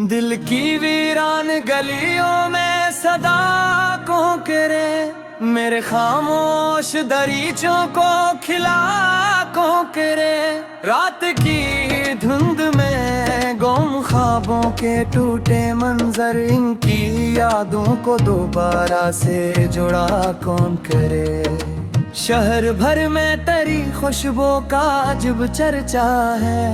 दिल की वीरान गलियों में सदा कौन करे, मेरे खामोश दरीचों को खिला कौन करे। रात की धुंध में गुम ख्वाबों के टूटे मंजर, इनकी यादों को दोबारा से जुड़ा कौन करे। शहर भर में तेरी खुशबू का अजब चर्चा है,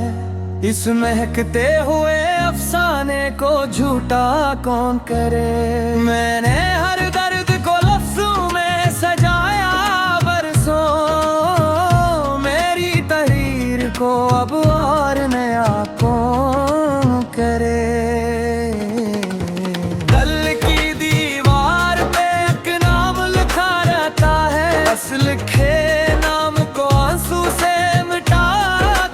इस महकते हुए अफसाने को झूठा कौन करे। मैंने हर दर्द को लफ्जों में सजाया बरसों, मेरी तहरीर को अब और नया कौन करे। दिल की दीवार पे एक नाम लिखा रहता है, बस लिखे नाम को आंसू से मिटा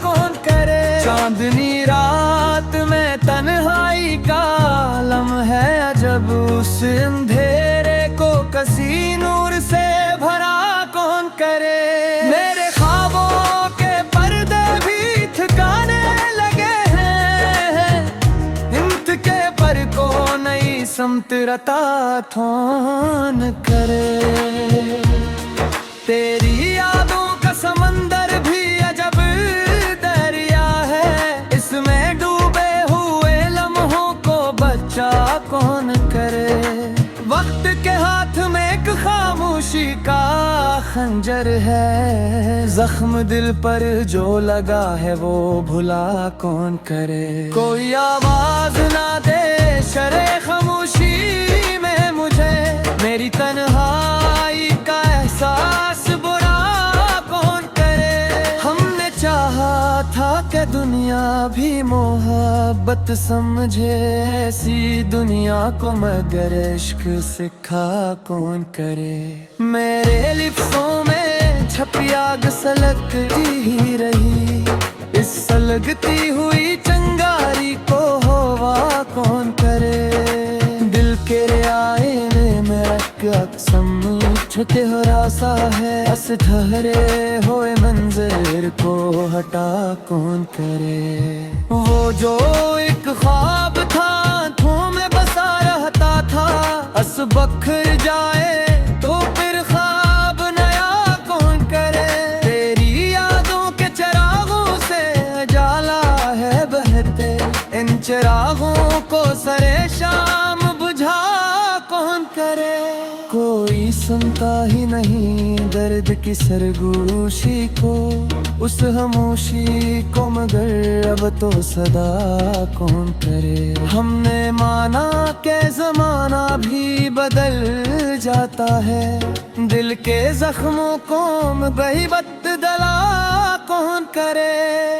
कौन करे। चांदनी रात में तन्हाई का आलम है, जब उस अंधेरे को कसी नूर से भरा कौन करे। मेरे ख्वाबों के पर्दे भी थकाने लगे हैं, इनके पर को नई समत रता कौन करे। तेरी यादों का समंदर भी अजब दरिया है, इसमें डूबे हुए लम्हों को बचा कौन करे। वक्त के हाथ में एक खामोशी का खंजर है, जख्म दिल पर जो लगा है वो भुला कौन करे। कोई आवाज ना दे शरे खामोशी में मुझे, मेरी तन्हाई का एहसास बुरा कौन करे। हमने चाहा था कि दुनिया भी मोहब्बत समझे, ऐसी दुनिया को मगर इश्क सिखा कौन करे। मेरे लिप्सों में छपी आग सलगती ही रही, इस सलगती हुई चिंगारी को हवा कौन करे। दिल के आईने में रख अक्सम छुटे हो रासा है, बस ठहरे हुए मंजर को हटा कौन करे। वो जो एक ख्वाब था आँखों में बसा रहता था, बस बखर जाए तो फिर ख्वाब नया कौन करे। तेरी यादों के चिरागों से उजाला है बहते, इन चिरागों को सरे शाम बुझा कौन करे। कोई सुनता ही नहीं दर्द की सरगोशी को, उस खामोशी को मगर अब तो सदा कौन करे। हमने माना के जमाना भी बदल जाता है, दिल के जख्मों को गहीबत दला कौन करे।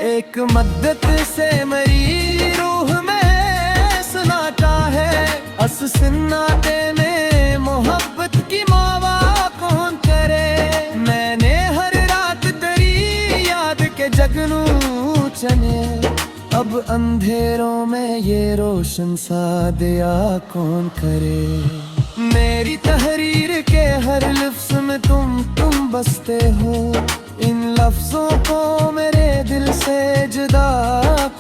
एक मद्दत से मरी रूह में सुनाता है, अस सन्नाटे में मोहब्बत की मावा कौन करे। मैंने हर रात तेरी याद के जगनू चने, अब अंधेरों में ये रोशन सा दिया कौन करे। मेरी तहरीर के हर लफ्ज़ में तुम बसते हो, इन लफ्जों को मेरे दिल से जुदा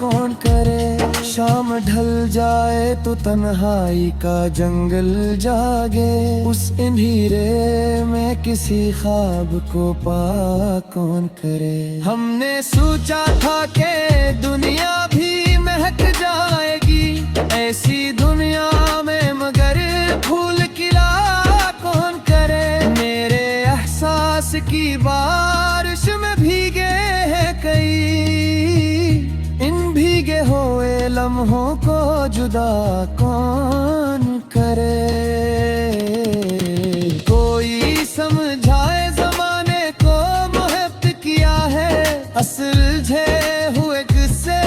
कौन करे। शाम ढल जाए तो तन्हाई का जंगल जागे, उस अंधेरे में किसी ख्वाब को पा कौन करे। हमने सोचा था कि दुनिया भी महक जाएगी, ऐसी दुनिया में मगर फूल खिला कौन करे। मेरे एहसास की बारिश में भीगे हैं कई, इन भीगे हुए लम्हों को जुदा कौन करे। कोई समझाए जमाने को मोहब्बत किया है, असलझे हुए किस्से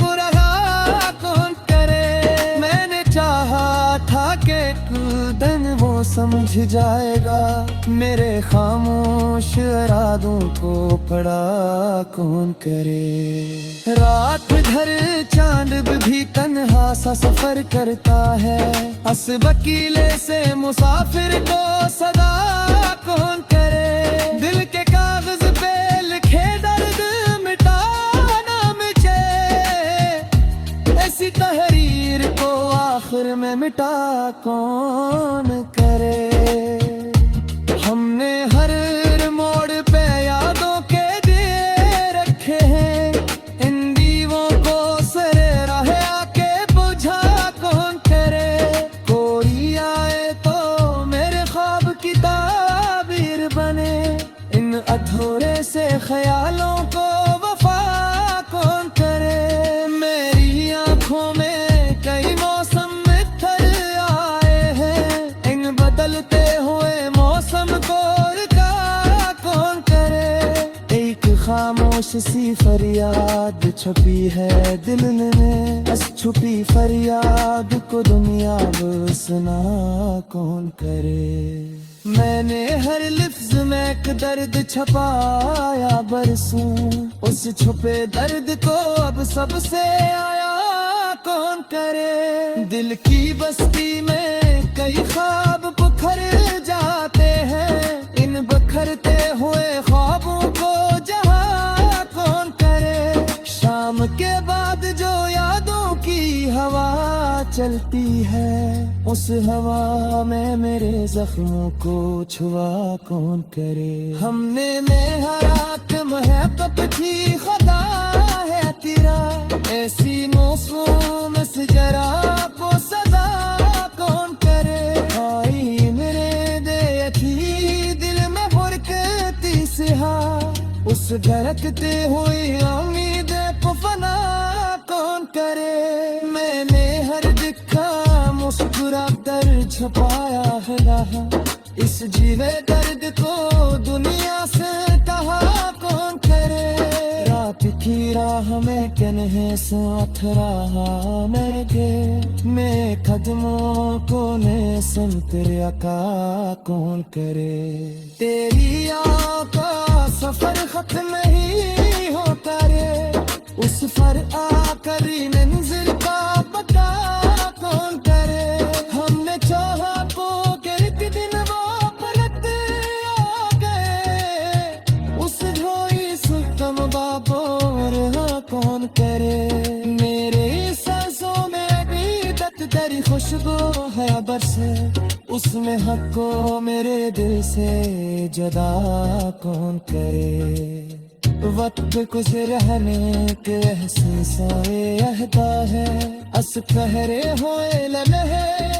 को रहा कौन करे। मैंने चाहा था कि दिन वो समझ जाएगा, मेरे खामोश इरादों को पड़ा कौन करे। रात भर चांद भी तन्हा सा सफर करता है, अस वकीले से मुसाफिर को सदा कौन करे। दिल के कागज पे लिखे दर्द मिटाना मुझे, ऐसी तहरीर को हमें मिटा कौन करे। हमने हर मोड़ पे यादों के दिए रखे हैं, इन दीवों को सरे राह आके बुझा कौन करे। कोई आए तो मेरे ख्वाब की ताबीर बने, इन अधूरे से ख्यालों को वफा कौन करे। मेरी आंखों में कई मौसम निखर आए हैं, इन बदलते हुए मौसम को रुका कौन करे। एक खामोश सी फरियाद छुपी है दिल में, बस छुपी फरियाद को दुनिया अब सुना कौन करे। मैंने हर लफ्ज में एक दर्द छपाया बरसों, उस छुपे दर्द को अब सबसे आया कौन करे। दिल की बस्ती में कई ख्वाब बिखर जाते हैं, इन बिखरते हुए ख्वाबों को जहां कौन करे। शाम के बाद जो यादों की हवा चलती है, उस हवा में मेरे जख्मों को छुआ कौन करे। हमने मेहरात महबत थी खुदा है तेरा, ऐसी मौसम से जरा को सदा कौन करे। आई मेरे दे थी दिल में फुरकती सिहा, उस धड़कते हुई उम्मीद को फना कौन करे। मैंने हर दिखा मुस्कुरा कर छुपाया है रहा, इस जीवे दर्द को दुनिया से कहा कौन करे। रात की राह में कन्हे साथ रहा मैं कदमों को ने सुन तेरे आका कौन करे। तेरी आँखों का सफर खत्म नहीं होता रे, उस पर आकर मंजिल का पता कौन करे। हमने चाहा को एक दिन वो पलट आ गए, उस ढोई सुतम बाबोर कौन करे। मेरे सांसों में भी दर्द तेरी खुशबू है बरसे, उसमें हक को मेरे दिल से जुदा कौन करे। वक्त कुछ रहने के एहसास अहदा है, अस कहरे होए लम्हे